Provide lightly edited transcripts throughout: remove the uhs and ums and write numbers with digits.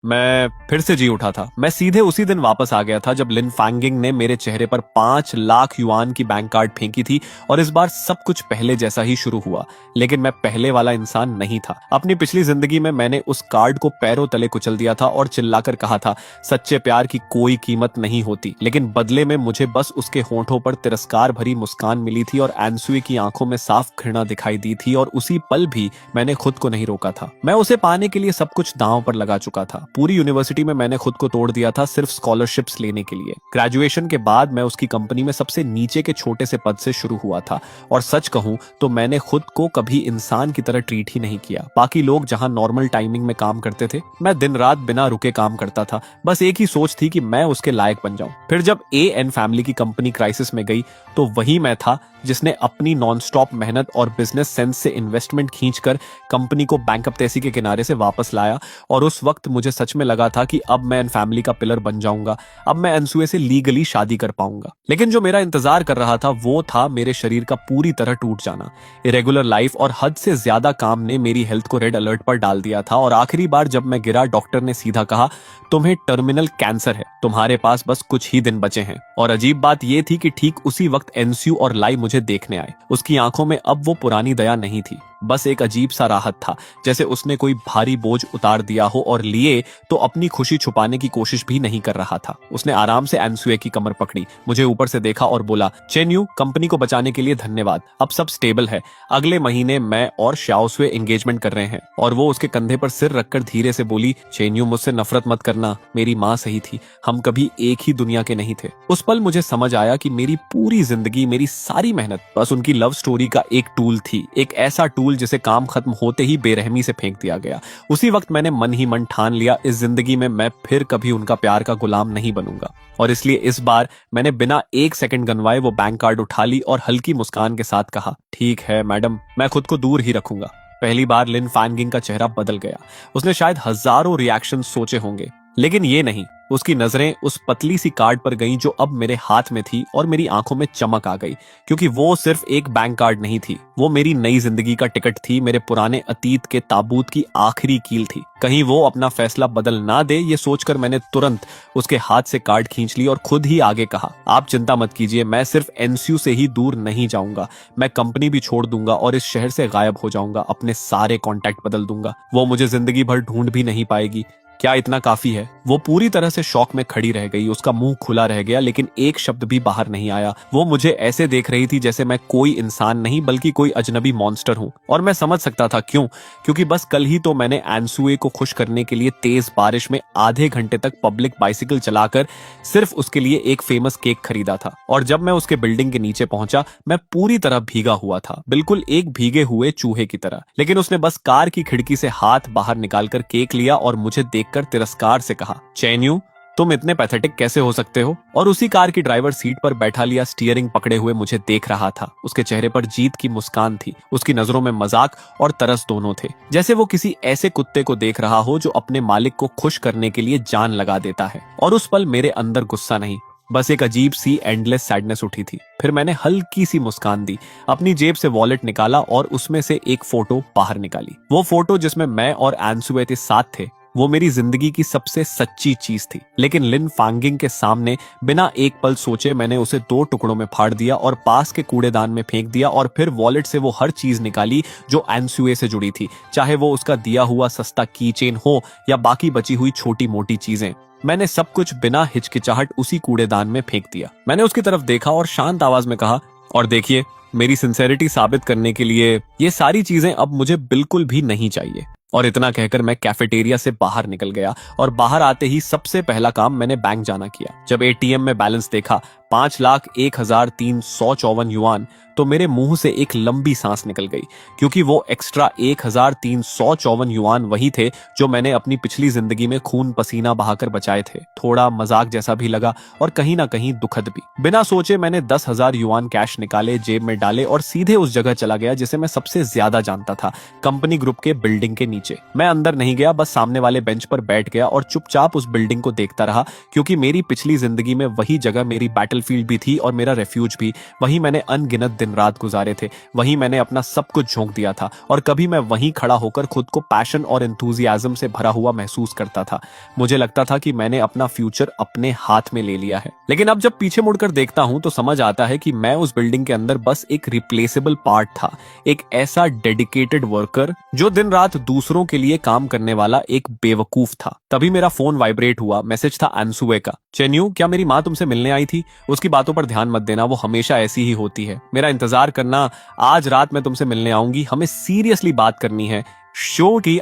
मैं फिर से जी उठा था। मैं सीधे उसी दिन वापस आ गया था जब लिन फैंगिंग ने मेरे चेहरे पर 5 लाख युआन की बैंक कार्ड फेंकी थी और इस बार सब कुछ पहले जैसा ही शुरू हुआ। लेकिन मैं पहले वाला इंसान नहीं था। अपनी पिछली जिंदगी में मैंने उस कार्ड को पैरों तले कुचल दिया था और चिल्लाकर कहा था, सच्चे प्यार की कोई कीमत नहीं होती। लेकिन बदले में मुझे बस उसके होंठों पर तिरस्कार भरी मुस्कान मिली थी और एनसुई की आंखों में साफ घृणा दिखाई दी थी और उसी पल भी मैंने खुद को नहीं रोका था। मैं उसे पाने के लिए सब कुछ दांव पर लगा चुका था। पूरी यूनिवर्सिटी में मैंने खुद को तोड़ दिया था सिर्फ स्कॉलरशिप्स लेने के लिए। ग्रेजुएशन के बाद मैं उसकी कंपनी में सबसे नीचे के छोटे से पद से शुरू हुआ था और सच कहूं तो मैंने खुद को कभी इंसान की तरह ट्रीट ही नहीं किया। बाकी लोग जहां नॉर्मल टाइमिंग में काम करते थे, मैं दिन रात बिना रुके काम करता था। बस एक ही सोच थी कि मैं उसके लायक बन जाऊं। फिर जब एन फैमिली की कंपनी क्राइसिस में गई तो वही मैं था जिसने अपनी नॉनस्टॉप मेहनत और बिजनेस सेंस से इन्वेस्टमेंट खींचकर कंपनी को बैंकरप्टेसी के किनारे से वापस लाया। और उस वक्त मुझे सच में लगा था कि अब मैं इन फैमिली का पिलर बन जाऊंगा, अब मैं एनसुए से लीगली शादी कर पाऊंगा। लेकिन जो मेरा इंतजार कर रहा था वो था मेरे शरीर का पूरी तरह टूट जाना। इरेगुलर लाइफ और हद से ज्यादा काम ने मेरी हेल्थ को रेड अलर्ट पर डाल दिया था और आखिरी बार जब मैं गिरा, डॉक्टर ने सीधा कहा, तुम्हें टर्मिनल कैंसर है, तुम्हारे पास बस कुछ ही दिन बचे हैं। और अजीब बात यह थी कि ठीक उसी वक्त एनस्यू और लाई मुझे देखने आए। उसकी आंखों में अब वो पुरानी दया नहीं थी, बस एक अजीब सा राहत था, जैसे उसने कोई भारी बोझ उतार दिया हो और लिए तो अपनी खुशी छुपाने की कोशिश भी नहीं कर रहा था। उसने आराम से एनसुए की कमर पकड़ी, मुझे ऊपर से देखा और बोला, चेन्यू, कंपनी को बचाने के लिए धन्यवाद, अब सब स्टेबल है। अगले महीने मैं और शाओसुए एंगेजमेंट कर रहे हैं। और वो उसके कंधे पर सिर रखकर धीरे से बोली, चेन्यू, मुझसे नफरत मत करना, मेरी माँ सही थी, हम कभी एक ही दुनिया के नहीं थे। उस पल मुझे समझ आया कि मेरी पूरी जिंदगी, मेरी सारी मेहनत बस उनकी लव स्टोरी का एक टूल थी, एक ऐसा टूल जिसे काम खत्म होते ही बेरहमी से फेंक दिया गया। उसी वक्त मैंने मन ही मन ठान लिया, इस जिंदगी में मैं फिर कभी उनका प्यार का गुलाम नहीं बनूंगा। और इसलिए इस बार मैंने बिना एक सेकंड गंवाए वो बैंक कार्ड उठा ली और हल्की मुस्कान के साथ कहा, ठीक है मैडम, मैं खुद को दूर ही रखूंगा। पहली बार लिन फैंगिंग का चेहरा बदल गया। उसने शायद हजारों रिएक्शन सोचे होंगे, लेकिन ये नहीं। उसकी नजरें उस पतली सी कार्ड पर गईं जो अब मेरे हाथ में थी और मेरी आंखों में चमक आ गई, क्योंकि वो सिर्फ एक बैंक कार्ड नहीं थी, वो मेरी नई जिंदगी का टिकट थी, मेरे पुराने अतीत के ताबूत की आखिरी कील थी। कहीं वो अपना फैसला बदल ना दे, ये सोचकर मैंने तुरंत उसके हाथ से कार्ड खींच ली और खुद ही आगे कहा, आप चिंता मत कीजिए, मैं सिर्फ एनस्यू से ही दूर नहीं जाऊंगा, मैं कंपनी भी छोड़ दूंगा और इस शहर से गायब हो जाऊंगा, अपने सारे कॉन्टैक्ट बदल दूंगा, वो मुझे जिंदगी भर ढूंढ भी नहीं पाएगी। क्या इतना काफी है? वो पूरी तरह से शॉक में खड़ी रह गई, उसका मुंह खुला रह गया, लेकिन एक शब्द भी बाहर नहीं आया। वो मुझे ऐसे देख रही थी जैसे मैं कोई इंसान नहीं बल्कि कोई अजनबी मॉन्स्टर हूं। और मैं समझ सकता था क्यों, क्योंकि बस कल ही तो मैंने एनसुए को खुश करने के लिए तेज बारिश में आधे घंटे तक पब्लिक बाइसिकल चलाकर सिर्फ उसके लिए एक फेमस केक खरीदा था। और जब मैं उसके बिल्डिंग के नीचे पहुंचा, मैं पूरी तरह भीगा हुआ था, बिल्कुल एक भीगे हुए चूहे की तरह। लेकिन उसने बस कार की खिड़की से हाथ बाहर निकालकर केक लिया और मुझे देखकर तिरस्कार से कहा, चेन्यू, तुम इतने पैथेटिक कैसे हो सकते हो? और उसी कार की ड्राइवर सीट पर बैठा लिया स्टीयरिंग पकड़े हुए मुझे देख रहा था। उसके चेहरे पर जीत की मुस्कान थी, उसकी नजरों में मजाक और तरस दोनों थे, जैसे वो किसी ऐसे कुत्ते को देख रहा हो जो अपने मालिक को खुश करने के लिए जान लगा देता है। और उस पल मेरे अंदर गुस्सा नहीं, बस एक अजीब सी एंडलेस सैडनेस उठी थी। फिर मैंने हल्की सी मुस्कान दी, अपनी जेब से वॉलेट निकाला और उसमें से एक फोटो बाहर निकाली। वो फोटो जिसमें मैं और एनसुए साथ थे, वो मेरी जिंदगी की सबसे सच्ची चीज थी। लेकिन लिन फैंगिंग के सामने बिना एक पल सोचे मैंने उसे 2 टुकड़ों में फाड़ दिया और पास के कूड़ेदान में फेंक दिया। और फिर वॉलेट से वो हर चीज निकाली जो एनसुए से जुड़ी थी, चाहे वो उसका दिया हुआ सस्ता की चेन हो या बाकी बची हुई छोटी मोटी चीजें। मैंने सब कुछ बिना हिचकिचाहट उसी कूड़ेदान में फेंक दिया। मैंने उसकी तरफ देखा और शांत आवाज में कहा, और देखिए, मेरी सिंसेरिटी साबित करने के लिए ये सारी चीजें अब मुझे बिल्कुल भी नहीं चाहिए। और इतना कहकर मैं कैफेटेरिया से बाहर निकल गया और बाहर आते ही सबसे पहला काम मैंने बैंक जाना किया। जब एटीएम में बैलेंस देखा 5,01,354 युआन, तो मेरे मुंह से एक लंबी सांस निकल गई, क्योंकि वो एक्स्ट्रा 1,354 युआन वही थे जो मैंने अपनी पिछली जिंदगी में खून पसीना बहाकर बचाए थे। थोड़ा मजाक जैसा भी लगा और कहीं ना कहीं दुखद भी। बिना सोचे मैंने 10,000 युआन कैश निकाले, जेब में डाले और सीधे उस जगह चला गया जिसे मैं सबसे ज्यादा जानता था, कंपनी ग्रुप के बिल्डिंग के नीचे। मैं अंदर नहीं गया, बस सामने वाले बेंच पर बैठ गया और चुपचाप उस बिल्डिंग को देखता रहा, क्योंकि मेरी पिछली जिंदगी में वही जगह मेरी बैटल फील्ड भी थी और मेरा रेफ्यूज भी। वहीं मैंने अनगिनत दिन रात गुजारे थे, वहीं मैंने अपना सब कुछ झोंक दिया था और कभी मैं वहीं खड़ा होकर खुद को पैशन और एंथुजियाज्म से भरा हुआ महसूस करता था। मुझे लगता था कि मैंने अपना फ्यूचर अपने हाथ में ले लिया है। लेकिन अब जब पीछे मुड़कर देखता हूं तो समझ आता है कि मैं उस बिल्डिंग के अंदर बस एक रिप्लेसेबल पार्ट था, एक ऐसा डेडिकेटेड वर्कर जो दिन रात दूसरों के लिए काम करने वाला एक बेवकूफ था। तभी मेरा फोन वाइब्रेट हुआ। मैसेज था एंसुए का। चेन्यू, क्या मेरी माँ तुमसे मिलने आई थी? उसकी बातों पर ध्यान मत देना, वो हमेशा ऐसी ही होती है। मेरा इंतजार करना, आज रात मैं तुमसे मिलने आऊंगी, हमें सीरियसली बात करनी है। शो की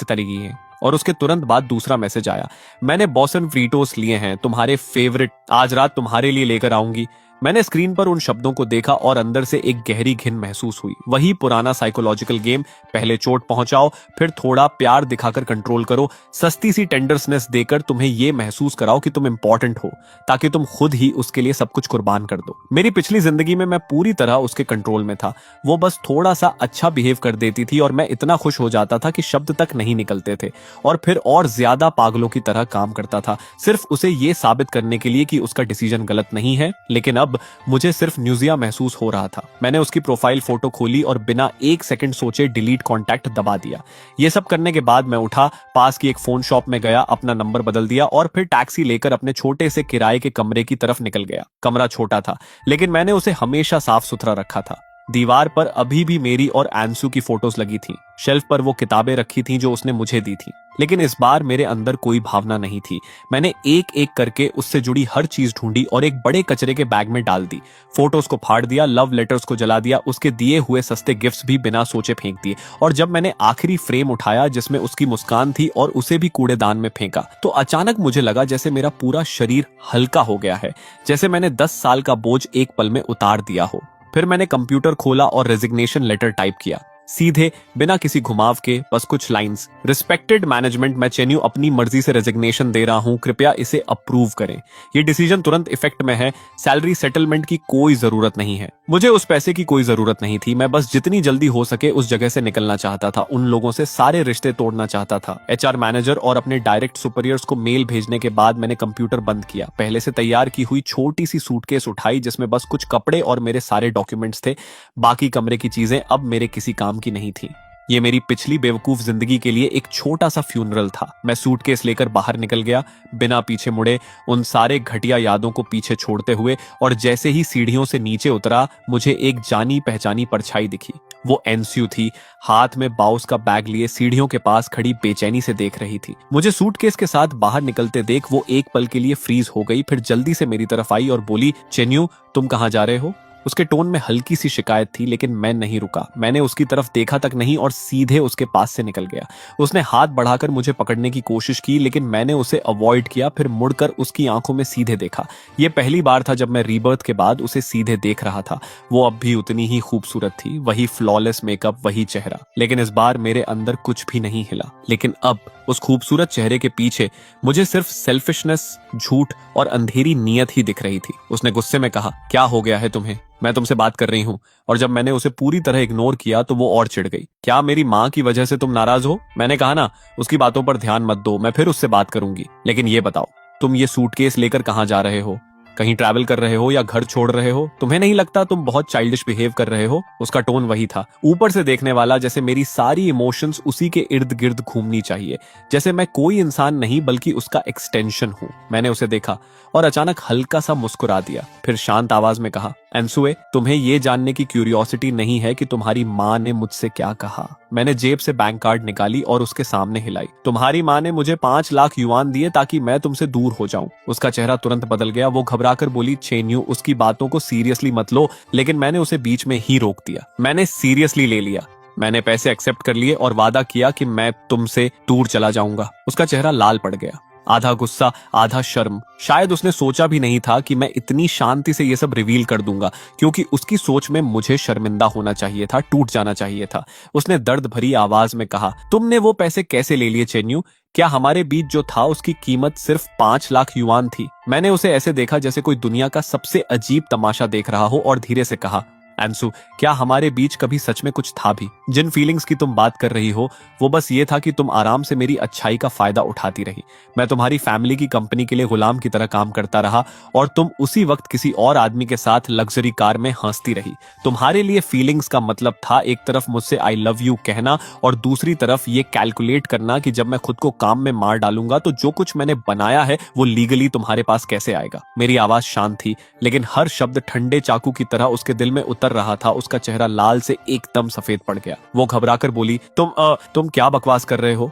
तरीकी है। और उसके तुरंत बाद दूसरा मैसेज आया, मैंने बॉसन फ्रीटोस लिए हैं, तुम्हारे फेवरेट, आज रात तुम्हारे लिए लेकर आऊंगी। मैंने स्क्रीन पर उन शब्दों को देखा और अंदर से एक गहरी घिन महसूस हुई। वही पुराना साइकोलॉजिकल गेम, पहले चोट पहुंचाओ, फिर थोड़ा प्यार दिखाकर कंट्रोल करो, सस्ती सी टेंडरनेस देकर तुम्हें यह महसूस कराओ कि तुम इंपॉर्टेंट हो, ताकि तुम खुद ही उसके लिए सब कुछ कुर्बान कर दो। मेरी पिछली जिंदगी में मैं पूरी तरह उसके कंट्रोल में था। वो बस थोड़ा सा अच्छा बिहेव कर देती थी और मैं इतना खुश हो जाता था कि शब्द तक नहीं निकलते थे, और फिर और ज्यादा पागलों की तरह काम करता था, सिर्फ उसे ये साबित करने के लिए कि उसका डिसीजन गलत नहीं है। लेकिन अब मुझे सिर्फ न्यूजिया महसूस हो रहा था। मैंने उसकी प्रोफाइल फोटो खोली और बिना एक सेकंड सोचे डिलीट कॉन्टैक्ट दबा दिया। ये सब करने के बाद मैं उठा, पास की एक फोन शॉप में गया, अपना नंबर बदल दिया और फिर टैक्सी लेकर अपने छोटे से किराए के कमरे की तरफ निकल गया। कमरा छोटा था, लेकिन मैंने उसे हमेशा साफ सुथरा रखा था। दीवार पर अभी भी मेरी और एंसू की फोटोज लगी थी। शेल्फ पर वो किताबें रखी थी जो उसने मुझे दी थी। लेकिन इस बार मेरे अंदर कोई भावना नहीं थी। मैंने एक एक करके उससे जुड़ी हर चीज ढूंढी और एक बड़े कचरे के बैग में डाल दी। फोटोज को फाड़ दिया, लव लेटर्स को जला दिया, उसके दिए हुए सस्ते गिफ्ट्स भी बिना सोचे फेंक दिए। और जब मैंने आखिरी फ्रेम उठाया जिसमें उसकी मुस्कान थी और उसे भी कूड़ेदान में फेंका, तो अचानक मुझे लगा जैसे मेरा पूरा शरीर हल्का हो गया है, जैसे मैंने 10 साल का बोझ एक पल में उतार दिया हो। फिर मैंने कंप्यूटर खोला और रेजिग्नेशन लेटर टाइप किया, सीधे, बिना किसी घुमाव के, बस कुछ लाइंस। रिस्पेक्टेड मैनेजमेंट, मैं चेन्यू अपनी मर्जी से रेजिग्नेशन दे रहा हूं, कृपया इसे अप्रूव करें। ये डिसीजन तुरंत इफेक्ट में है, सैलरी सेटलमेंट की कोई जरूरत नहीं है। मुझे उस पैसे की कोई जरूरत नहीं थी। मैं बस जितनी जल्दी हो सके उस जगह से निकलना चाहता था, उन लोगों से सारे रिश्ते तोड़ना चाहता था। एचआर मैनेजर और अपने डायरेक्ट सुपीरियर्स को मेल भेजने के बाद मैंने कंप्यूटर बंद किया। पहले से तैयार की हुई छोटी सी सूटकेस उठाई जिसमें बस कुछ कपड़े और मेरे सारे डॉक्यूमेंट्स थे। बाकी कमरे की चीजें अब मेरे किसी काम की नहीं थी। ये मेरी पिछली बेवकूफ जिंदगी के लिए एक छोटा सा फ्यूनरल था। मैं सूटकेस लेकर बाहर निकल गया, बिना पीछे मुड़े, उन सारे घटिया यादों को पीछे छोड़ते हुए। और जैसे ही सीढ़ियों से नीचे उतरा, मुझे एक जानी पहचानी परछाई दिखी। वो एनस्यू थी, हाथ में बाउस का बैग लिए सीढ़ियों के पास खड़ी बेचैनी से देख रही थी। मुझे सूटकेस के साथ बाहर निकलते देख वो एक पल के लिए फ्रीज हो गई, फिर जल्दी से मेरी तरफ आई और बोली, चेन्यू, तुम कहाँ जा रहे हो? उसके टोन में हल्की सी शिकायत थी, लेकिन मैं नहीं रुका। मैंने उसकी तरफ देखा तक नहीं और सीधे उसके पास से निकल गया। उसने हाथ बढ़ाकर मुझे पकड़ने की कोशिश की, लेकिन मैंने उसे अवॉइड किया, फिर मुड़कर उसकी आंखों में सीधे देखा। यह पहली बार था जब मैं रीबर्थ के बाद उसे सीधे देख रहा था। वो अब भी उतनी ही खूबसूरत थी, वही फ्लॉलेस मेकअप, वही चेहरा। लेकिन इस बार मेरे अंदर कुछ भी नहीं हिला। लेकिन अब उस खूबसूरत चेहरे के पीछे मुझे सिर्फ सेल्फिशनेस, झूठ और अंधेरी नीयत ही दिख रही थी। उसने गुस्से में कहा, क्या हो गया है तुम्हें? मैं तुमसे बात कर रही हूँ। और जब मैंने उसे पूरी तरह इग्नोर किया तो वो और चिढ़ गई। क्या मेरी माँ की वजह से तुम नाराज हो? मैंने कहा ना, उसकी बातों पर ध्यान मत दो, मैं फिर उससे बात करूंगी। लेकिन ये बताओ, तुम ये सूटकेस लेकर कहाँ जा रहे हो? कहीं ट्रैवल कर रहे हो या घर छोड़ रहे हो? तुम्हें नहीं लगता तुम बहुत चाइल्डिश बिहेव कर रहे हो? उसका टोन वही था, ऊपर से देखने वाला, जैसे मेरी सारी इमोशंस उसी के इर्द गिर्द घूमनी चाहिए, जैसे मैं कोई इंसान नहीं बल्कि उसका एक्सटेंशन हूं। मैंने उसे देखा और अचानक हल्का सा मुस्कुरा दिया, फिर शांत आवाज में कहा, एंसुए, तुम्हें यह जानने की क्यूरियोसिटी नहीं है कि तुम्हारी माँ ने मुझसे क्या कहा? मैंने जेब से बैंक कार्ड निकाली और उसके सामने हिलाई। तुम्हारी माँ ने मुझे 5 लाख युआन दिए ताकि मैं तुमसे दूर हो जाऊं। उसका चेहरा तुरंत बदल गया। वो घबराकर बोली, चेन्यू, उसकी बातों को सीरियसली मत लो। लेकिन मैंने उसे बीच में ही रोक दिया। मैंने सीरियसली ले लिया। मैंने पैसे एक्सेप्ट कर लिए और वादा किया कि मैं तुमसे दूर चला जाऊंगा। उसका चेहरा लाल पड़ गया, आधा गुस्सा, आधा शर्म। शायद उसने सोचा भी नहीं था कि मैं इतनी शांति से ये सब रिवील कर दूंगा, क्योंकि उसकी सोच में मुझे शर्मिंदा होना चाहिए था, टूट जाना चाहिए था। उसने दर्द भरी आवाज में कहा, तुमने वो पैसे कैसे ले लिए चेन्यू? क्या हमारे बीच जो था उसकी कीमत सिर्फ 5 लाख युआन थी? मैंने उसे ऐसे देखा जैसे कोई दुनिया का सबसे अजीब तमाशा देख रहा हो और धीरे से कहा, अंशु, क्या हमारे बीच कभी सच में कुछ था भी? जिन फीलिंग्स की तुम बात कर रही हो वो बस ये था कि तुम आराम से मेरी अच्छाई का फायदा उठाती रही। मैं तुम्हारी फैमिली की कंपनी के लिए गुलाम की तरह काम करता रहा और तुम उसी वक्त किसी और आदमी के साथ लग्जरी कार में हंसती रही। तुम्हारे लिए फीलिंग्स का मतलब था एक तरफ मुझसे आई लव यू कहना और दूसरी तरफ ये कैलकुलेट करना कि जब मैं खुद को काम में मार डालूंगा तो जो कुछ मैंने बनाया है वो लीगली तुम्हारे पास कैसे आएगा। मेरी आवाज शांत थी लेकिन हर शब्द ठंडे चाकू की तरह उसके दिल में उतर रहा था। उसका चेहरा लाल से एकदम सफेद पड़ गया। वो घबराकर बोली, तुम क्या बकवास कर रहे हो?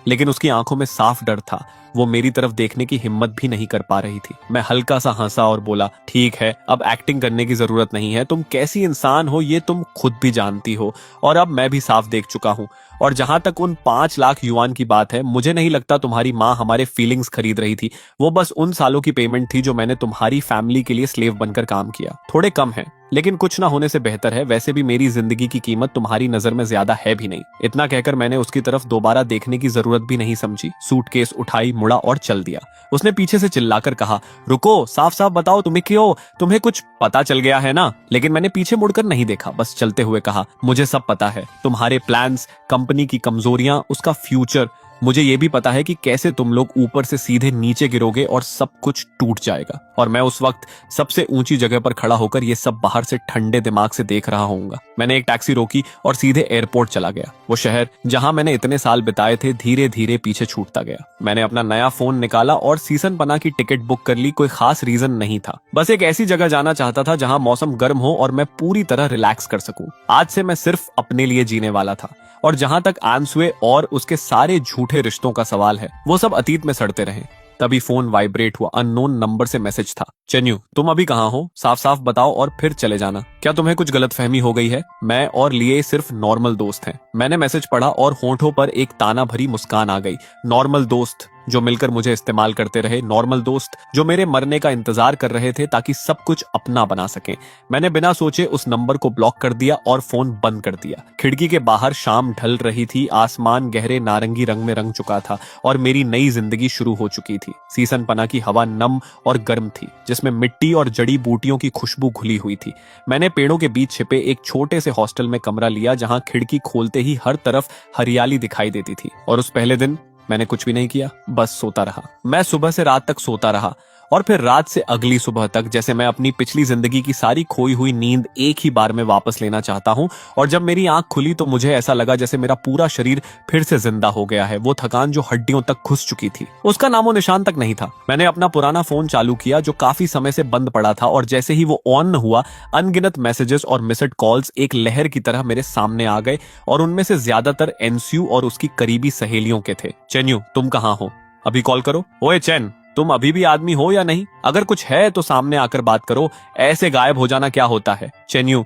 लेकिन उसकी आंखों में साफ डर था। वो मेरी तरफ देखने की हिम्मत भी नहीं कर पा रही थी। मैं हल्का सा हंसा और बोला, ठीक है, अब एक्टिंग करने की जरूरत नहीं है। तुम कैसी इंसान हो ये तुम खुद भी जानती हो और अब मैं भी साफ देख चुका हूँ। और जहां तक उन 5 लाख युआन की बात है, मुझे नहीं लगता तुम्हारी माँ हमारे फीलिंग्स खरीद रही थी। वो बस उन सालों की पेमेंट थी जो मैंने तुम्हारी फैमिली के लिए स्लेव बनकर काम किया। थोड़े कम है लेकिन कुछ ना होने से बेहतर है। वैसे भी मेरी जिंदगी की कीमत तुम्हारी नजर में ज्यादा है भी नहीं। इतना कहकर मैंने उसकी तरफ दोबारा देखने की जरूरत भी नहीं समझी। सूटकेस उठाई, मुड़ा और चल दिया। उसने पीछे से चिल्लाकर कहा, रुको, साफ साफ बताओ तुम्हें कुछ पता चल गया है ना? लेकिन मैंने पीछे मुड़कर नहीं देखा, बस चलते हुए कहा, मुझे सब पता है। तुम्हारे प्लान्स, कंपनी की कमजोरियां, उसका फ्यूचर। मुझे ये भी पता है कि कैसे तुम लोग ऊपर से सीधे नीचे गिरोगे और सब कुछ टूट जाएगा। और मैं उस वक्त सबसे ऊंची जगह पर खड़ा होकर ये सब बाहर से ठंडे दिमाग से देख रहा होऊंगा। मैंने एक टैक्सी रोकी और सीधे एयरपोर्ट चला गया। वो शहर जहां मैंने इतने साल बिताए थे धीरे धीरे पीछे छूटता गया। मैंने अपना नया फोन निकाला और सीसन पना की टिकट बुक कर ली। कोई खास रीजन नहीं था, बस एक ऐसी जगह जाना चाहता था जहां मौसम गर्म हो और मैं पूरी तरह रिलैक्स कर सकूं। आज से मैं सिर्फ अपने लिए जीने वाला था। और जहां तक आंसुए और उसके सारे झूठे रिश्तों का सवाल है, वो सब अतीत में सड़ते रहे। तभी फोन वाइब्रेट हुआ। अननोन नंबर से मैसेज था। चेन्यू, तुम अभी कहाँ हो? साफ साफ बताओ और फिर चले जाना। क्या तुम्हें कुछ गलतफहमी हो गई है? मैं और लिए सिर्फ नॉर्मल दोस्त हैं। मैंने मैसेज पढ़ा और होंठों पर एक ताना भरी मुस्कान आ गई। नॉर्मल दोस्त जो मिलकर मुझे इस्तेमाल करते रहे, नॉर्मल दोस्त जो मेरे मरने का इंतजार कर रहे थे ताकि सब कुछ अपना बना सके। मैंने बिना सोचे उस नंबर को ब्लॉक कर दिया और फोन बंद कर दिया। खिड़की के बाहर शाम ढल रही थी। आसमान गहरे नारंगी रंग में रंग चुका था और मेरी नई जिंदगी शुरू हो चुकी थी। सीसन पना की हवा नम और गर्म थी जिसमें मिट्टी और जड़ी बूटियों की खुशबू घुली हुई थी। मैंने पेड़ों के बीच छिपे एक छोटे से हॉस्टल में कमरा लिया जहां खिड़की खोलते ही हर तरफ हरियाली दिखाई देती थी। और उस पहले दिन मैंने कुछ भी नहीं किया, बस सोता रहा। मैं सुबह से रात तक सोता रहा और फिर रात से अगली सुबह तक, जैसे मैं अपनी पिछली जिंदगी की सारी खोई हुई नींद एक ही बार में वापस लेना चाहता हूं। और जब मेरी आंख खुली तो मुझे ऐसा लगा जैसे मेरा पूरा शरीर फिर से जिंदा हो गया है। वो थकान जो हड्डियों तक घुस चुकी थी, उसका नामो निशान तक नहीं था। मैंने अपना पुराना फोन चालू किया जो काफी समय से बंद पड़ा था और जैसे ही वो ऑन हुआ, अनगिनत मैसेजेस और मिस्ड कॉल्स एक लहर की तरह मेरे सामने आ गए और उनमें से ज्यादातर एनस्यू और उसकी करीबी सहेलियों के थे। चेन्यू, तुम कहाँ हो? अभी कॉल करो। ओए चैन, तुम अभी भी आदमी हो या नहीं? अगर कुछ है तो सामने आकर बात करो। ऐसे गायब हो जाना क्या होता है? चेन्यू,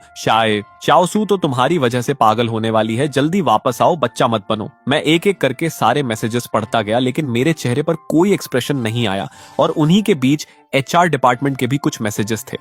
चाओसू तो तुम्हारी वजह से पागल होने वाली है। जल्दी वापस आओ, बच्चा मत बनो। मैं एक एक करके सारे मैसेजेस पढ़ता गया लेकिन मेरे चेहरे पर कोई एक्सप्रेशन नहीं आया। और उन्हीं के बीच एचआर डिपार्टमेंट के भी कुछ मैसेजेस थे।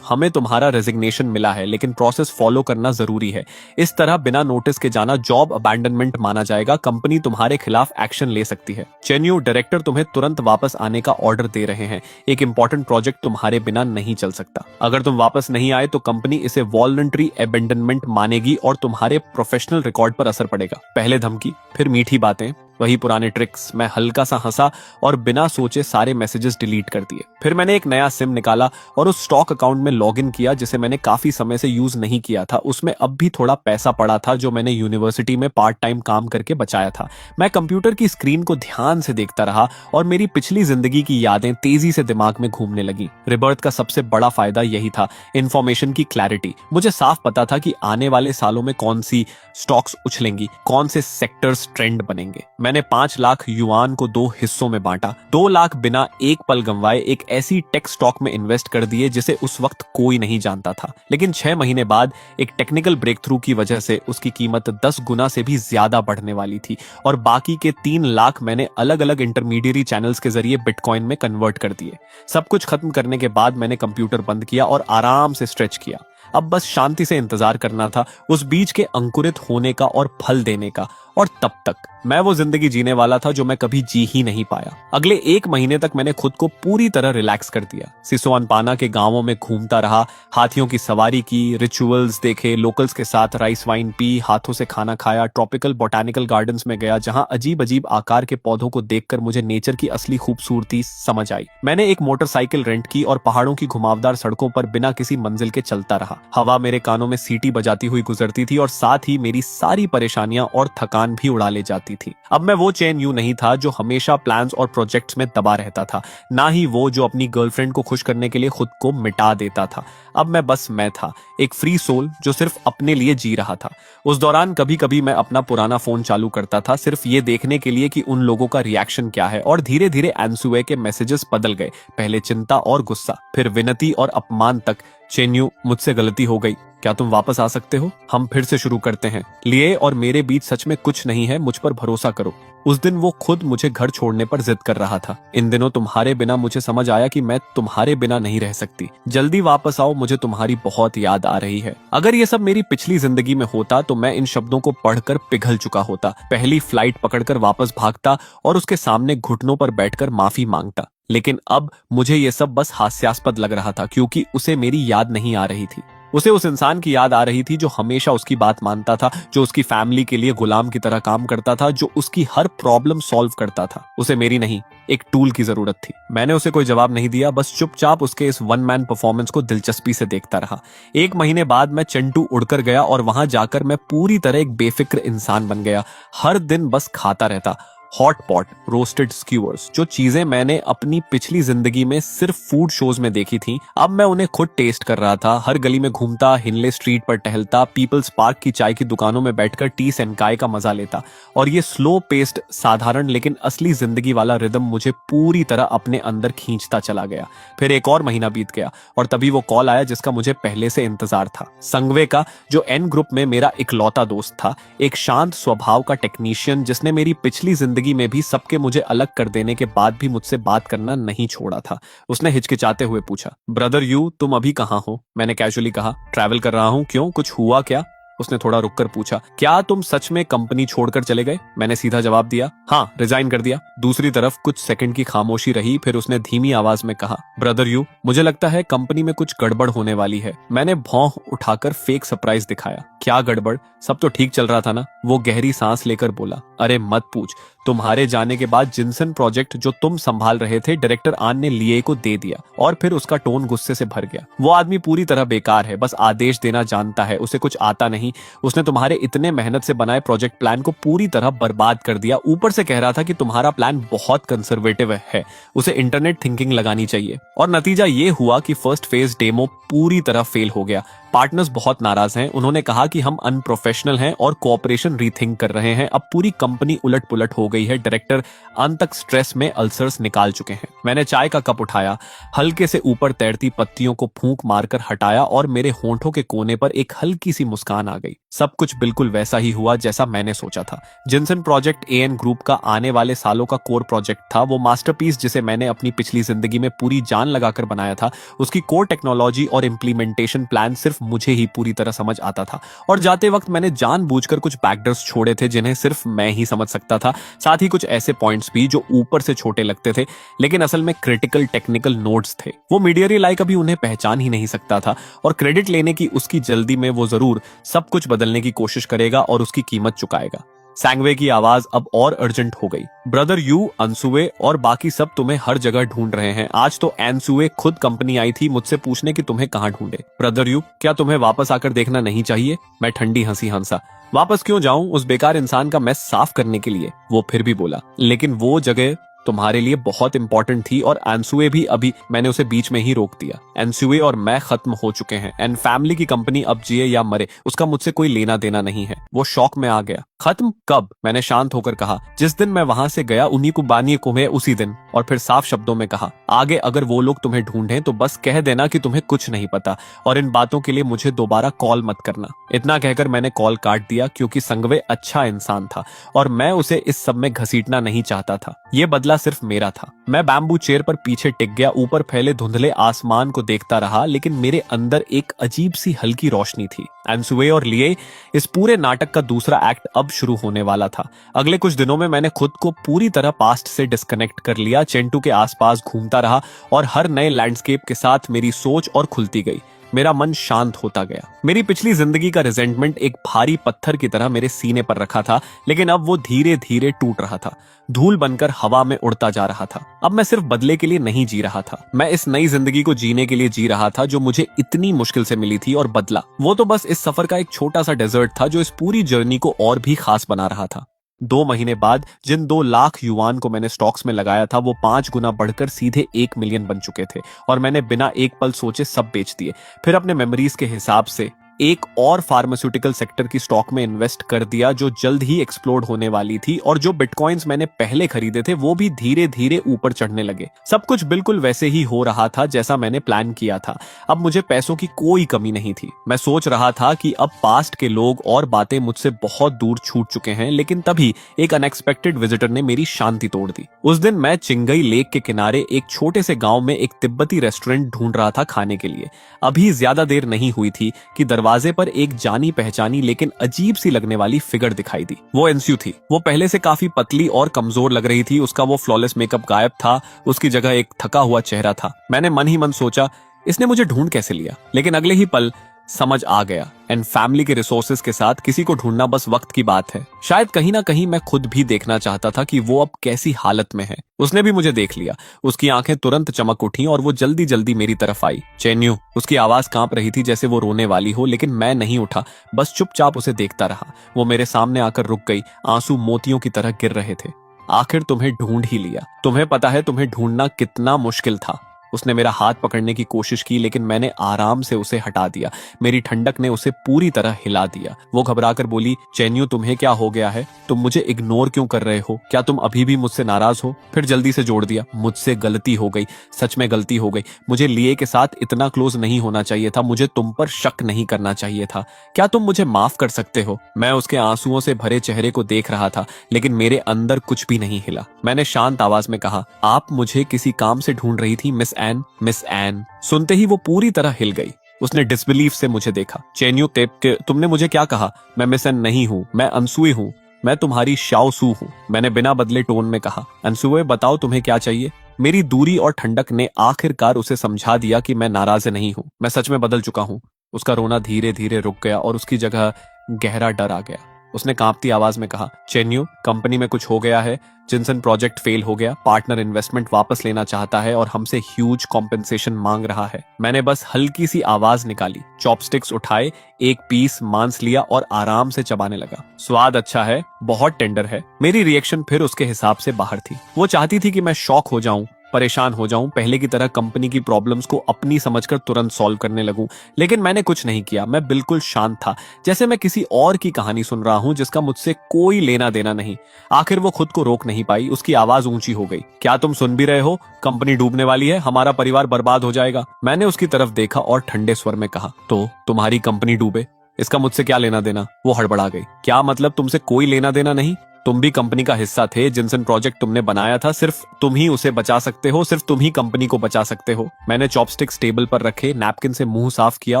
हमें तुम्हारा रेजिग्नेशन मिला है लेकिन प्रोसेस फॉलो करना जरूरी है। इस तरह बिना नोटिस के जाना जॉब अबैंडनमेंट माना जाएगा। कंपनी तुम्हारे खिलाफ एक्शन ले सकती है। चेन्यू, डायरेक्टर तुम्हें तुरंत वापस आने का ऑर्डर दे रहे हैं। एक इंपॉर्टेंट प्रोजेक्ट तुम्हारे बिना नहीं चल सकता। अगर तुम वापस नहीं आए तो कंपनी इसे वॉलंटरी अबैंडनमेंट मानेगी और तुम्हारे प्रोफेशनल रिकॉर्ड पर असर पड़ेगा। पहले धमकी, फिर मीठी बातें, वही पुराने ट्रिक्स। मैं हल्का सा हंसा और बिना सोचे सारे मैसेजेस डिलीट कर दिए। फिर मैंने एक नया सिम निकाला और उस स्टॉक अकाउंट में लॉगिन किया जिसे मैंने काफी समय से यूज नहीं किया था। उसमें अब भी थोड़ा पैसा पड़ा था जो मैंने यूनिवर्सिटी में पार्ट टाइम काम करके बचाया था। मैं कंप्यूटर की स्क्रीन को ध्यान से देखता रहा और मेरी पिछली जिंदगी की यादें तेजी से दिमाग में घूमने लगी। रिबर्थ का सबसे बड़ा फायदा यही था, इंफॉर्मेशन की क्लैरिटी। मुझे साफ पता था कि आने वाले सालों में कौन सी स्टॉक्स उछलेंगी, कौन से सेक्टर्स ट्रेंड बनेंगे। मैंने 5 लाख युआन को 2 हिस्सों में बांटा। 2 लाख बिना एक पल गंवाए एक ऐसी टेक स्टॉक में इन्वेस्ट कर दिए जिसे उस वक्त कोई नहीं जानता था। लेकिन 6 महीने बाद एक टेक्निकल ब्रेक थ्रू की वजह से उसकी कीमत 10 गुना से भी ज्यादा बढ़ने वाली थी। और बाकी के 3 लाख मैंने अलग अलग इंटरमीडियरी चैनल्स के जरिए बिटकॉइन में कन्वर्ट कर दिए। सब कुछ खत्म करने के बाद मैंने कंप्यूटर बंद किया और आराम से स्ट्रेच किया। अब बस शांति से इंतजार करना था उस बीज के अंकुरित होने का और फल देने का। और तब तक मैं वो जिंदगी जीने वाला था जो मैं कभी जी ही नहीं पाया। अगले 1 महीने तक मैंने खुद को पूरी तरह रिलैक्स कर दिया। सिसोअनपाना के गांवों में घूमता रहा, हाथियों की सवारी की, रिचुअल्स देखे, लोकल्स के साथ राइस वाइन पी, हाथों से खाना खाया, ट्रॉपिकल बोटानिकल गार्डन्स में गया जहां अजीब अजीब आकार के पौधों को देखकर मुझे नेचर की असली खूबसूरती समझ आई। मैंने एक मोटरसाइकिल रेंट की और पहाड़ों की घुमावदार सड़कों पर बिना किसी मंजिल के चलता रहा। हवा मेरे कानों में सीटी बजाती हुई गुजरती थी और साथ ही मेरी सारी परेशानियां और थकान भी उड़ा ले जाती थी। अब मैं वो चेन यू नहीं था जो हमेशा प्लान्स और प्रोजेक्ट्स में दबा रहता था, ना ही वो जो अपनी गर्लफ्रेंड को खुश करने के लिए खुद को मिटा देता था। अब मैं था, एक फ्री सोल जो सिर्फ अपने लिए जी रहा था। उस दौरान कभी कभी मैं अपना पुराना फोन चालू करता था, सिर्फ ये देखने के लिए कि उन लोगों का रिएक्शन क्या है, और धीरे धीरे एनसुए के मैसेजेस बदल गए। पहले चिंता और गुस्सा, फिर विनती और अपमान तक। चेन्यू, मुझसे गलती हो गई, क्या तुम वापस आ सकते हो? हम फिर से शुरू करते हैं। लिए और मेरे बीच सच में कुछ नहीं है, मुझ पर भरोसा करो। उस दिन वो खुद मुझे घर छोड़ने पर जिद कर रहा था। इन दिनों तुम्हारे बिना मुझे समझ आया कि मैं तुम्हारे बिना नहीं रह सकती। जल्दी वापस आओ, मुझे तुम्हारी बहुत याद आ रही है। अगर ये सब मेरी पिछली जिंदगी में होता तो मैं इन शब्दों को पढ़कर पिघल चुका होता, पहली फ्लाइट पकड़कर वापस भागता और उसके सामने घुटनों पर बैठकर माफी मांगता। लेकिन अब मुझे ये सब बस हास्यास्पद लग रहा था, क्योंकि उसे मेरी याद नहीं आ रही थी। उसे उस इंसान की याद आ रही थी जो हमेशा उसकी बात मानता था, जो उसकी फैमिली के लिए गुलाम की तरह काम करता था, जो उसकी हर प्रॉब्लम सॉल्व करता था। उसे मेरी नहीं, एक टूल की जरूरत थी। मैंने उसे कोई जवाब नहीं दिया, बस चुपचाप उसके इस वन मैन परफॉर्मेंस को दिलचस्पी से देखता रहा। 1 महीने बाद मैं चंटू उड़कर गया और वहां जाकर मैं पूरी तरह एक बेफिक्र इंसान बन गया। हर दिन बस खाता रहता। हॉट पॉट, रोस्टेड स्क्यूअर्स, जो चीजें मैंने अपनी पिछली जिंदगी में सिर्फ फूड शोज में देखी थी, अब मैं उन्हें खुद टेस्ट कर रहा था। हर गली में घूमता, हिनले स्ट्रीट पर टहलता, पीपल्स पार्क की चाय की दुकानों में बैठकर टी सेनकाई का मजा लेता। और ये स्लो पेस्ड, साधारण लेकिन असली जिंदगी वाला रिदम मुझे पूरी तरह अपने अंदर खींचता चला गया। फिर 1 और महीना बीत गया और तभी वो कॉल आया जिसका मुझे पहले से इंतजार था। संगवे का, जो एन ग्रुप में मेरा इकलौता दोस्त था, एक शांत स्वभाव का टेक्नीशियन जिसने मेरी पिछली जिंदगी में भी सबके मुझे अलग कर देने के बाद भी मुझसे बात करना नहीं छोड़ा था। उसने हिचकिचाते हुए पूछा, ब्रदर यू, तुम अभी कहाँ हो? मैंने कैजुअली कहा, ट्रैवल कर रहा हूँ। क्यों, कुछ हुआ क्या? उसने थोड़ा रुककर पूछा, क्या तुम सच में कंपनी छोड़कर चले गए? मैंने सीधा जवाब दिया, हाँ, रिजाइन कर दिया। दूसरी तरफ कुछ सेकंड की खामोशी रही, फिर उसने धीमी आवाज में कहा, ब्रदर यू, मुझे लगता है कंपनी में कुछ गड़बड़ होने वाली है। मैंने भौं उठाकर फेक सरप्राइज दिखाया। क्या गड़बड़? सब तो ठीक चल रहा था ना? वो गहरी सांस लेकर बोला, अरे मत पूछ, तुम्हारे जाने के बाद जिनसन प्रोजेक्ट जो तुम संभाल रहे थे, डायरेक्टर आन ने लिए को दे दिया। और फिर उसका टोन गुस्से से भर गया। वो आदमी पूरी तरह बेकार है, बस आदेश देना जानता है, उसे कुछ आता नहीं। उसने तुम्हारे इतने मेहनत से बनाए प्रोजेक्ट प्लान को पूरी तरह बर्बाद कर दिया। ऊपर से कह रहा था कि तुम्हारा प्लान बहुत कंजर्वेटिव है, उसे इंटरनेट थिंकिंग लगानी चाहिए। और नतीजा ये हुआ कि फर्स्ट फेज डेमो पूरी तरह फेल हो गया। पार्टनर्स बहुत नाराज हैं। उन्होंने कहा कि हम अनप्रोफेशनल हैं और कोऑपरेशन रीथिंक कर रहे हैं। अब पूरी कंपनी उलट पुलट हो गई है। डायरेक्टर अंत तक स्ट्रेस में अल्सर्स निकाल चुके हैं। मैंने चाय का कप उठाया, हल्के से ऊपर तैरती पत्तियों को फूंक मारकर हटाया और मेरे होंठों के कोने पर एक हल्की सी मुस्कान आ गई। सब कुछ बिल्कुल वैसा ही हुआ जैसा मैंने सोचा था। जिनसन प्रोजेक्ट एएन ग्रुप का आने वाले सालों का कोर प्रोजेक्ट था। वो मास्टरपीस जिसे मैंने अपनी पिछली जिंदगी में पूरी जान लगाकर बनाया था, उसकी कोर टेक्नोलॉजी और इंप्लीमेंटेशन प्लान सिर्फ मुझे ही पूरी तरह समझ आता था। और जाते वक्त मैंने जानबूझकर कुछ बैकडोर्स छोड़े थे जिन्हें सिर्फ मैं ही समझ सकता था। साथ ही कुछ ऐसे पॉइंट्स भी जो ऊपर से छोटे लगते थे लेकिन असल में क्रिटिकल टेक्निकल नोट्स थे। वो मीडियरी लाइक अभी उन्हें पहचान ही नहीं सकता था और क्रेडिट लेने की उसकी जल्दी में वो जरूर सब कुछ बदलने की कोशिश करेगा और उसकी कीमत चुकाएगा। सैंगवे की आवाज अब और अर्जेंट हो गई। ब्रदर यू, अनसुए और बाकी सब तुम्हें हर जगह ढूंढ रहे हैं। आज तो एनसुए खुद कंपनी आई थी मुझसे पूछने कि तुम्हें कहां ढूंढे। ब्रदर यू, क्या तुम्हें वापस आकर देखना नहीं चाहिए? मैं ठंडी हंसी हंसा। वापस क्यों जाऊं उस बेकार इंसान का मैस साफ करने के लिए? वो फिर भी बोला, लेकिन वो जगह तुम्हारे लिए बहुत इंपॉर्टेंट थी और एनसुए भी। अभी मैंने उसे बीच में ही रोक दिया। एनसुए और मैं खत्म हो चुके हैं। एंड फैमिली की कंपनी अब जिए या मरे उसका मुझसे कोई लेना देना नहीं है। वो शॉक में आ गया। खत्म कब? मैंने शांत होकर कहा। जिस दिन मैं वहां से गया उन्हीं को बानिए कुम्हे उसी दिन। और फिर साफ शब्दों में कहा, आगे अगर वो लोग तुम्हें ढूंढें तो बस कह देना कि तुम्हें कुछ नहीं पता और इन बातों के लिए मुझे दोबारा कॉल मत करना। इतना कहकर मैंने कॉल काट दिया क्योंकि संगवे अच्छा इंसान था और मैं उसे इस सब में घसीटना नहीं चाहता था। ये बदला सिर्फ मेरा था। मैं बैम्बू चेयर पर पीछे टिक गया, ऊपर फैले धुंधले आसमान को देखता रहा, लेकिन मेरे अंदर एक अजीब सी हल्की रोशनी थी। एनसुए और लिए इस पूरे नाटक का दूसरा एक्ट अब शुरू होने वाला था। अगले कुछ दिनों में मैंने खुद को पूरी तरह पास्ट से डिस्कनेक्ट कर लिया, चेंटू के आसपास घूमता रहा और हर नए लैंडस्केप के साथ मेरी सोच और खुलती गई। मेरा मन शांत होता गया। मेरी पिछली जिंदगी का रिजेंटमेंट एक भारी पत्थर की तरह मेरे सीने पर रखा था, लेकिन अब वो धीरे धीरे टूट रहा था, धूल बनकर हवा में उड़ता जा रहा था। अब मैं सिर्फ बदले के लिए नहीं जी रहा था, मैं इस नई जिंदगी को जीने के लिए जी रहा था जो मुझे इतनी मुश्किल से मिली थी। और बदला वो तो बस इस सफर का एक छोटा सा डेजर्ट था जो इस पूरी जर्नी को और भी खास बना रहा था। 2 महीने बाद जिन 2 लाख युआन को मैंने स्टॉक्स में लगाया था वो 5 गुना बढ़कर सीधे 1 मिलियन बन चुके थे और मैंने बिना एक पल सोचे सब बेच दिए। फिर अपने मेमोरीज के हिसाब से एक और फार्मास्यूटिकल सेक्टर की स्टॉक में इन्वेस्ट कर दिया जो जल्द ही एक्सप्लोड होने वाली थी, और जो बिटकॉइंस मैंने पहले खरीदे थे वो भी धीरे धीरे ऊपर चढ़ने लगे। सब कुछ बिल्कुल वैसे ही हो रहा था जैसा मैंने प्लान किया था। अब मुझे पैसों की कोई कमी नहीं थी। मैं सोच रहा था कि अब पास्ट के लोग और बातें मुझसे बहुत दूर छूट चुके हैं, लेकिन तभी एक अनएक्सपेक्टेड विजिटर ने मेरी शांति तोड़ दी। उस दिन मैं चिंगई लेक के किनारे एक छोटे से गांव में एक तिब्बती रेस्टोरेंट ढूंढ रहा था खाने के लिए। अभी ज्यादा देर नहीं हुई थी कि दरवाजे पर एक जानी पहचानी लेकिन अजीब सी लगने वाली फिगर दिखाई दी। वो एनस्यू थी। वो पहले से काफी पतली और कमजोर लग रही थी। उसका वो फ्लॉलेस मेकअप गायब था, उसकी जगह एक थका हुआ चेहरा था। मैंने मन ही मन सोचा, इसने मुझे ढूंढ कैसे लिया? लेकिन अगले ही पल समझ आ गया, एंड फैमिली के रिसोर्सेज के साथ किसी को ढूंढना बस वक्त की बात है। शायद कहीं ना कहीं मैं खुद भी देखना चाहता था कि वो अब कैसी हालत में है। उसने भी मुझे देख लिया। उसकी आंखें तुरंत चमक उठी और वो जल्दी जल्दी मेरी तरफ आई। चेन्यू। उसकी आवाज कांप रही थी जैसे वो रोने वाली हो, लेकिन मैं नहीं उठा, बस चुपचाप उसे देखता रहा। वो मेरे सामने आकर रुक गई, आंसू मोतियों की तरह गिर रहे थे। आखिर तुम्हें ढूंढ ही लिया। तुम्हें पता है तुम्हें ढूंढना कितना मुश्किल था। उसने मेरा हाथ पकड़ने की कोशिश की, लेकिन मैंने आराम से उसे हटा दिया। मेरी ठंडक ने उसे पूरी तरह हिला दिया। वो घबराकर बोली, चेन्यू तुम्हें क्या हो गया है? तुम मुझे इग्नोर क्यों कर रहे हो? क्या तुम अभी भी मुझसे नाराज हो? फिर जल्दी से जोड़ दिया, मुझसे गलती हो गई, सच में गलती हो गई। मुझे लिए के साथ इतना क्लोज नहीं होना चाहिए था। मुझे तुम पर शक नहीं करना चाहिए था। क्या तुम मुझे माफ कर सकते हो? मैं उसके आंसुओं से भरे चेहरे को देख रहा था, लेकिन मेरे अंदर कुछ भी नहीं हिला। मैंने शांत आवाज में कहा, आप मुझे किसी काम से ढूंढ रही थी मिस एन? Miss N. सुनते ही वो पूरी तरह हिल गई। उसने डिसबिलीफ से मुझे देखा। चेन्यू तेप के तुमने मुझे क्या कहा? मैं मिस एन नहीं हूँ, मैं अनसुई हूँ। मैं तुम्हारी शाओ सू हूँ, मैंने बिना बदले टोन में कहा। अनसुए बताओ तुम्हें क्या चाहिए? मेरी दूरी और ठंडक ने आखिरकार उसे समझा दिया कि मैं नाराज नहीं हूँ, मैं सच में बदल चुका हूँ। उसका रोना धीरे धीरे रुक गया और उसकी जगह गहरा डर आ गया। उसने कांपती आवाज में कहा, चेन्यू कंपनी में कुछ हो गया है। जिनसन प्रोजेक्ट फेल हो गया, पार्टनर इन्वेस्टमेंट वापस लेना चाहता है और हमसे ह्यूज कॉम्पेंसेशन मांग रहा है। मैंने बस हल्की सी आवाज निकाली, चॉपस्टिक्स उठाए, एक पीस मांस लिया और आराम से चबाने लगा। स्वाद अच्छा है, बहुत टेंडर है। मेरी रिएक्शन फिर उसके हिसाब से बाहर थी। वो चाहती थी कि मैं शॉक हो जाऊं, परेशान हो जाऊं, पहले की तरह कंपनी की प्रॉब्लम्स को अपनी समझकर तुरंत सॉल्व करने लगूं। लेकिन मैंने कुछ नहीं किया। मैं बिल्कुल शांत था, जैसे मैं किसी और की कहानी सुन रहा हूं जिसका मुझसे कोई लेना देना नहीं। आखिर वो खुद को रोक नहीं पाई। उसकी आवाज ऊंची हो गई, क्या तुम सुन भी रहे हो? कंपनी डूबने वाली है, हमारा परिवार बर्बाद हो जाएगा। मैंने उसकी तरफ देखा और ठंडे स्वर में कहा, तो तुम्हारी कंपनी डूबे, इसका मुझसे क्या लेना देना? वो हड़बड़ा गई, क्या मतलब तुमसे कोई लेना देना नहीं? तुम भी कंपनी का हिस्सा थे। जिनसन प्रोजेक्ट तुमने बनाया था, सिर्फ तुम ही उसे बचा सकते हो, सिर्फ तुम ही कंपनी को बचा सकते हो। मैंने चॉपस्टिक्स टेबल पर रखे, नैपकिन से मुंह साफ किया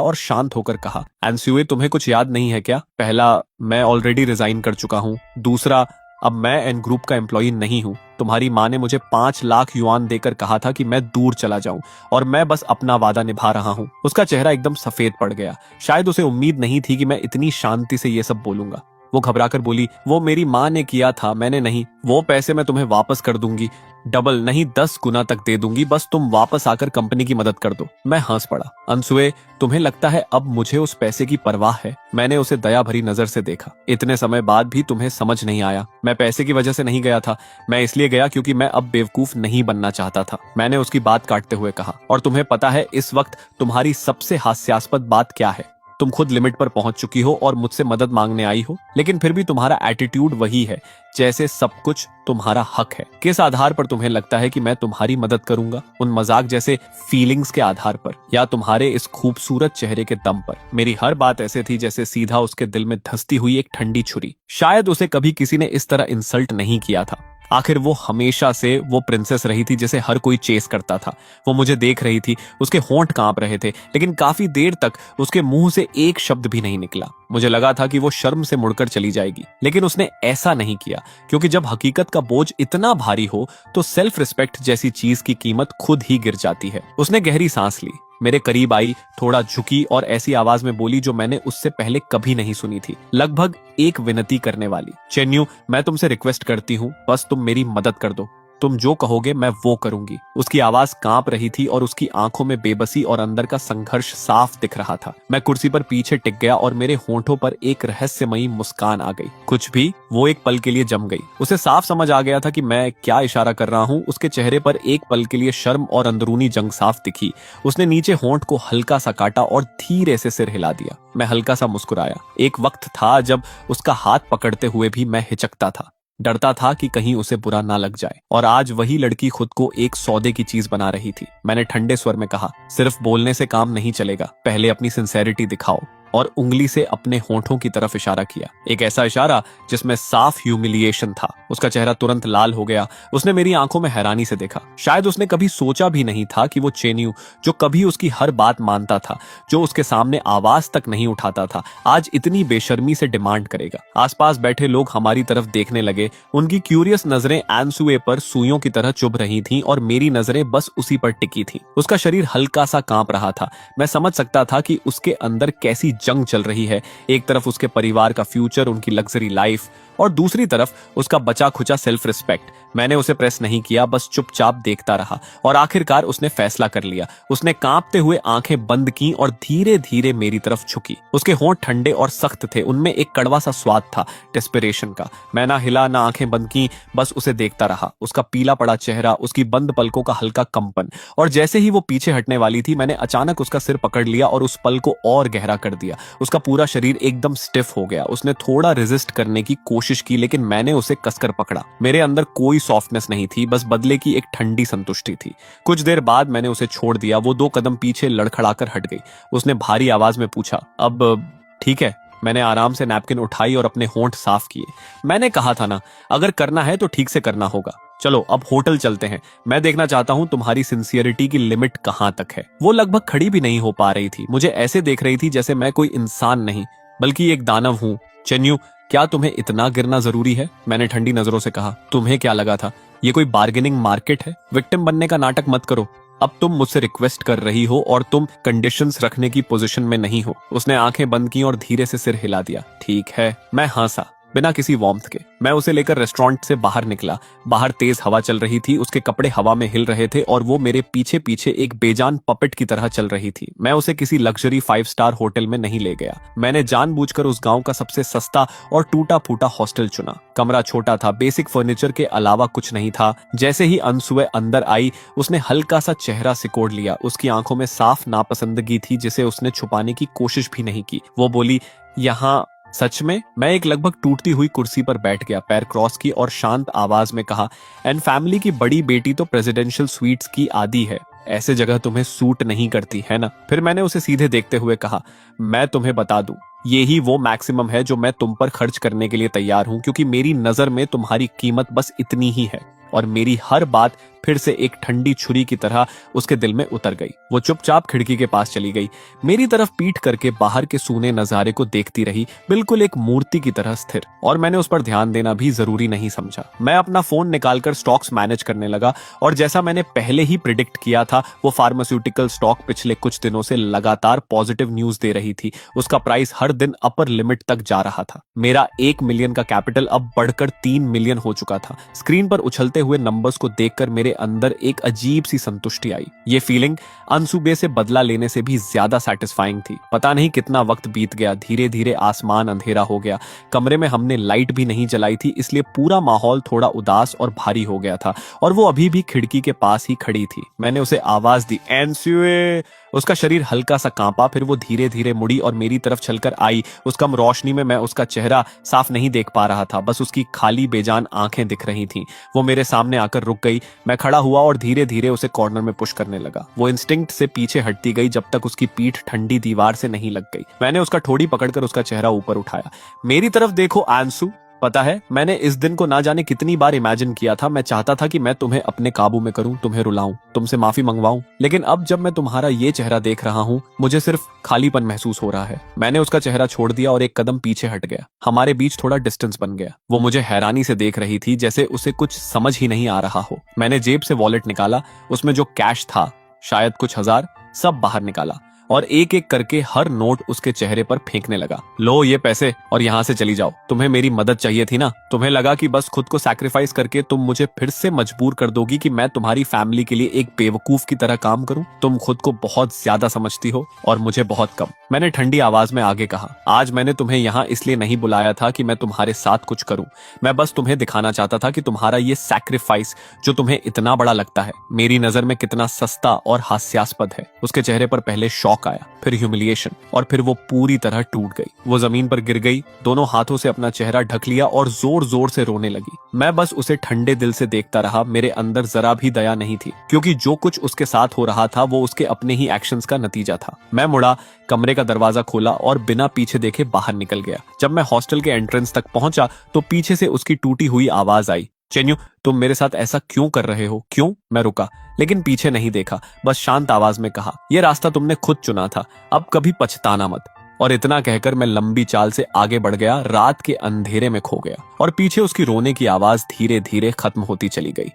और शांत होकर कहा, एनस्युए तुम्हें कुछ याद नहीं है क्या? पहला, मैं ऑलरेडी रिजाइन कर चुका हूँ। दूसरा, अब मैं एन ग्रुप का एम्प्लॉई नहीं हूँ। तुम्हारी माँ ने मुझे 5 लाख युआन देकर कहा था कि मैं दूर चला जाऊं और मैं बस अपना वादा निभा रहा हूँ। उसका चेहरा एकदम सफेद पड़ गया। शायद उसे उम्मीद नहीं थी कि मैं इतनी शांति से ये सब बोलूंगा। वो घबराकर बोली, वो मेरी माँ ने किया था, मैंने नहीं। वो पैसे मैं तुम्हें वापस कर दूंगी, डबल नहीं 10 गुना तक दे दूंगी, बस तुम वापस आकर कंपनी की मदद कर दो। मैं हंस पड़ा। अनसुए तुम्हें लगता है अब मुझे उस पैसे की परवाह है? मैंने उसे दया भरी नजर से देखा। इतने समय बाद भी तुम्हें समझ नहीं आया? मैं पैसे की वजह से नहीं गया था, मैं इसलिए गया क्योंकि मैं अब बेवकूफ नहीं बनना चाहता था। मैंने उसकी बात काटते हुए कहा, और तुम्हें पता है इस वक्त तुम्हारी सबसे हास्यास्पद बात क्या है? तुम खुद लिमिट पर पहुंच चुकी हो और मुझसे मदद मांगने आई हो, लेकिन फिर भी तुम्हारा एटीट्यूड वही है, जैसे सब कुछ तुम्हारा हक है। किस आधार पर तुम्हें लगता है कि मैं तुम्हारी मदद करूंगा? उन मजाक जैसे फीलिंग्स के आधार पर, या तुम्हारे इस खूबसूरत चेहरे के दम पर? मेरी हर बात ऐसे थी जैसे सीधा उसके दिल में धंसती हुई एक ठंडी छुरी। शायद उसे कभी किसी ने इस तरह इंसल्ट नहीं किया था। आखिर वो हमेशा से वो प्रिंसेस रही थी जिसे हर कोई चेस करता था। वो मुझे देख रही थी, उसके होंठ कांप रहे थे, लेकिन काफी देर तक उसके मुंह से एक शब्द भी नहीं निकला। मुझे लगा था कि वो शर्म से मुड़कर चली जाएगी, लेकिन उसने ऐसा नहीं किया, क्योंकि जब हकीकत का बोझ इतना भारी हो तो सेल्फ रिस्पेक्ट जैसी चीज की कीमत खुद ही गिर जाती है। उसने गहरी सांस ली, मेरे करीब आई, थोड़ा झुकी और ऐसी आवाज में बोली जो मैंने उससे पहले कभी नहीं सुनी थी, लगभग एक विनती करने वाली। चेन्यू, मैं तुमसे रिक्वेस्ट करती हूँ, बस तुम मेरी मदद कर दो। तुम जो कहोगे मैं वो करूंगी। उसकी आवाज कांप रही थी और उसकी आंखों में बेबसी और अंदर का संघर्ष साफ दिख रहा था। मैं कुर्सी पर पीछे टिक गया और मेरे होंठों पर एक रहस्यमयी मुस्कान आ गई। कुछ भी वो एक पल के लिए जम गई। उसे साफ समझ आ गया था कि मैं क्या इशारा कर रहा हूँ। उसके चेहरे पर एक पल के लिए शर्म और अंदरूनी जंग साफ दिखी। उसने नीचे होंठ को हल्का सा काटा और धीरे से सिर हिला दिया। मैं हल्का सा मुस्कुराया। एक वक्त था जब उसका हाथ पकड़ते हुए भी मैं हिचकता था, डरता था कि कहीं उसे बुरा ना लग जाए, और आज वही लड़की खुद को एक सौदे की चीज बना रही थी। मैंने ठंडे स्वर में कहा, सिर्फ बोलने से काम नहीं चलेगा, पहले अपनी सिंसेरिटी दिखाओ, और उंगली से अपने होंठों की तरफ इशारा किया। एक ऐसा इशारा जिसमें साफ ह्यूमिलिएशन था। उसका चेहरा तुरंत लाल हो गया। उसने मेरी आंखों में हैरानी से देखा। शायद उसने कभी सोचा भी नहीं था कि वो चेन्यू, जो कभी उसकी हर बात मानता था, जो उसके सामने आवाज तक नहीं उठाता था, आज इतनी बेशर्मी से डिमांड करेगा। आसपास बैठे लोग हमारी तरफ देखने लगे। उनकी क्यूरियस नजरें एनसुए पर सुइयों की तरह चुभ रही थीं और मेरी नजरें बस उसी पर टिकी थीं। उसका शरीर हल्का सा कांप रहा था। मैं समझ सकता था कि उसके अंदर कैसी जंग चल रही है। एक तरफ उसके परिवार का फ्यूचर, उनकी लग्जरी लाइफ, और दूसरी तरफ उसका बचा खुचा सेल्फ रिस्पेक्ट। मैंने उसे प्रेस नहीं किया, बस चुपचाप देखता रहा, और आखिरकार उसने फैसला कर लिया। उसने कांपते हुए आंखें बंद की और धीरे धीरे मेरी तरफ झुकी। उसके होंठ ठंडे और सख्त थे, उनमें एक कड़वा सा स्वाद था, डेस्परेशन का। मैं ना हिला ना आंखें बंद की, बस उसे देखता रहा। उसका पीला पड़ा चेहरा, उसकी बंद पलकों का हल्का कंपन, और जैसे ही वो पीछे हटने वाली थी, मैंने अचानक उसका सिर पकड़ लिया और उस पल को और गहरा कर दिया। उसका पूरा शरीर एकदम स्टिफ हो गया। उसने थोड़ा रेजिस्ट करने की कोशिश की, लेकिन मैंने उसे कसकर पकड़ा। मेरे अंदर कोई सॉफ्टनेस नहीं थी, बस बदले की एक ठंडी संतुष्टि थी। कुछ देर बाद मैंने उसे छोड़ दिया। वो 2 कदम पीछे लड़खड़ाकर हट गई। उसने भारी आवाज में पूछा, अब ठीक है? मैंने आराम से नैपकिन उठाई और अपने होंठ साफ किए। मैंने कहा था ना, अगर करना है तो ठीक से करना होगा। चलो अब होटल चलते हैं। मैं देखना चाहता हूं तुम्हारी सिंसियरिटी की लिमिट कहां तक है। वो लगभग खड़ी भी नहीं हो पा रही थी। मुझे ऐसे देख रही थी जैसे मैं कोई इंसान नहीं, बल्कि एक दानव हूं। चेन्यू, क्या तुम्हें इतना गिरना जरूरी है? मैंने ठंडी नजरों से कहा। तुम्हें क्या लगा था ये कोई बार्गेनिंग मार्केट है? विक्टिम बनने का नाटक मत करो। अब तुम मुझसे रिक्वेस्ट कर रही हो और तुम कंडीशंस रखने की पोजीशन में नहीं हो। उसने आंखें बंद की और धीरे से सिर हिला दिया। ठीक है। मैं हंसा, बिना किसी वार्मथ के। मैं उसे लेकर रेस्टोरेंट से बाहर निकला। बाहर तेज हवा चल रही थी, उसके कपड़े हवा में हिल रहे थे और वो मेरे पीछे पीछे एक बेजान पपेट की तरह चल रही थी। मैं उसे किसी लग्जरी 5 स्टार होटल में नहीं ले गया। मैंने जानबूझकर उस गांव का सबसे सस्ता और टूटा फूटा हॉस्टल चुना। कमरा छोटा था, बेसिक फर्नीचर के अलावा कुछ नहीं था। जैसे ही अनसुए अंदर आई, उसने हल्का सा चेहरा सिकोड़ लिया। उसकी आंखों में साफ नापसंदगी थी जिसे उसने छुपाने की कोशिश भी नहीं की। वो बोली, यहाँ सच में? मैं एक लगभग टूटती हुई कुर्सी पर बैठ गया, पैर क्रॉस की और शांत आवाज में कहा, एंड फैमिली की बड़ी बेटी तो प्रेसिडेंशियल स्वीट्स की आदी है। ऐसे जगह तुम्हें सूट नहीं करती है ना? फिर मैंने उसे सीधे देखते हुए कहा, मैं तुम्हें बता दूं, यही वो मैक्सिमम है जो मैं तुम पर खर्च करने के लिए तैयार हूं, क्योंकि मेरी नजर में तुम्हारी कीमत बस इतनी ही है। और मेरी हर बात फिर से एक ठंडी छुरी की तरह उसके दिल में उतर गई। वो चुपचाप खिड़की के पास चली गई, मेरी तरफ पीठ करके बाहर के सूने नजारे को देखती रही, बिल्कुल एक मूर्ति की तरह स्थिर। और मैंने उस पर ध्यान देना भी जरूरी नहीं समझा। मैं अपना फोन निकालकर स्टॉक्स मैनेज करने लगा, और जैसा मैंने पहले ही प्रिडिक्ट किया था, वो फार्मास्यूटिकल स्टॉक पिछले कुछ दिनों से लगातार पॉजिटिव न्यूज दे रही थी। उसका प्राइस हर दिन अपर लिमिट तक जा रहा था। मेरा 1 मिलियन का कैपिटल अब बढ़कर 3 मिलियन हो चुका था। स्क्रीन पर उछलते हुए नंबर्स को देखकर मेरे अंदर एक अजीब सी संतुष्टि आई। ये फीलिंग अनसुबे से बदला लेने से भी ज्यादा सैटिस्फाइंग थी। पता नहीं कितना वक्त बीत गया, धीरे धीरे आसमान अंधेरा हो गया। कमरे में हमने लाइट भी नहीं जलाई थी, इसलिए पूरा माहौल थोड़ा उदास और भारी हो गया था, और वो अभी भी खिड़की के पास ही खड़ी थी। मैंने उसे आवाज दी, एनसुए। उसका शरीर हल्का सा कांपा, फिर वो धीरे धीरे मुड़ी और मेरी तरफ चलकर आई। उस कम रोशनी में मैं उसका चेहरा साफ नहीं देख पा रहा था, बस उसकी खाली बेजान आंखें दिख रही थीं। वो मेरे सामने आकर रुक गई। मैं खड़ा हुआ और धीरे धीरे उसे कॉर्नर में पुश करने लगा। वो इंस्टिंक्ट से पीछे हटती गई जब तक उसकी पीठ ठंडी दीवार से नहीं लग गई। मैंने उसका ठोड़ी पकड़कर उसका चेहरा ऊपर उठाया। मेरी तरफ देखो आंसू, पता है मैंने इस दिन को ना जाने कितनी बार इमेजिन किया था। मैं चाहता था कि मैं तुम्हें अपने काबू में करूं, तुम्हें रुलाऊं, तुमसे माफी मंगवाऊं, लेकिन अब जब मैं तुम्हारा ये चेहरा देख रहा हूं, मुझे सिर्फ खालीपन महसूस हो रहा है। मैंने उसका चेहरा छोड़ दिया और एक कदम पीछे हट गया। हमारे बीच थोड़ा डिस्टेंस बन गया। वो मुझे हैरानी से देख रही थी, जैसे उसे कुछ समझ ही नहीं आ रहा हो। मैंने जेब से वॉलेट निकाला, उसमें जो कैश था, शायद कुछ हजार, सब बाहर निकाला और एक एक करके हर नोट उसके चेहरे पर फेंकने लगा। लो ये पैसे और यहाँ से चली जाओ। तुम्हें मेरी मदद चाहिए थी ना? तुम्हें लगा कि बस खुद को सैक्रिफाइस करके तुम मुझे फिर से मजबूर कर दोगी कि मैं तुम्हारी फैमिली के लिए एक बेवकूफ की तरह काम करूं? तुम खुद को बहुत ज्यादा समझती हो और मुझे बहुत कम। मैंने ठंडी आवाज में आगे कहा, आज मैंने तुम्हें यहाँ इसलिए नहीं बुलाया था कि मैं तुम्हारे साथ कुछ करूं। मैं बस तुम्हें दिखाना चाहता था कि तुम्हारा ये सैक्रिफाइस जो तुम्हें इतना बड़ा लगता है, मेरी नजर में कितना सस्ता और हास्यास्पद है। उसके चेहरे पर पहले शॉक आया, फिर ह्यूमिलिएशन, और फिर वो पूरी तरह टूट गई। वो जमीन पर गिर गई, दोनों हाथों से अपना चेहरा ढक लिया और जोर जोर से रोने लगी। मैं बस उसे ठंडे दिल से देखता रहा। मेरे अंदर जरा भी दया नहीं थी, क्योंकि जो कुछ उसके साथ हो रहा था वो उसके अपने ही एक्शंस का नतीजा था। मैं मुड़ा, कमरे का दरवाजा खोला और बिना पीछे देखे बाहर निकल गया। जब मैं हॉस्टल के एंट्रेंस तक पहुंचा तो पीछे से उसकी टूटी हुई आवाज आई, चेन्यू तुम मेरे साथ ऐसा क्यों कर रहे हो? क्यों? मैं रुका, लेकिन पीछे नहीं देखा, बस शांत आवाज में कहा, यह रास्ता तुमने खुद चुना था, अब कभी पछताना मत। और इतना कहकर मैं लंबी चाल से आगे बढ़ गया, रात के अंधेरे में खो गया और पीछे उसकी रोने की आवाज धीरे धीरे खत्म होती चली गई।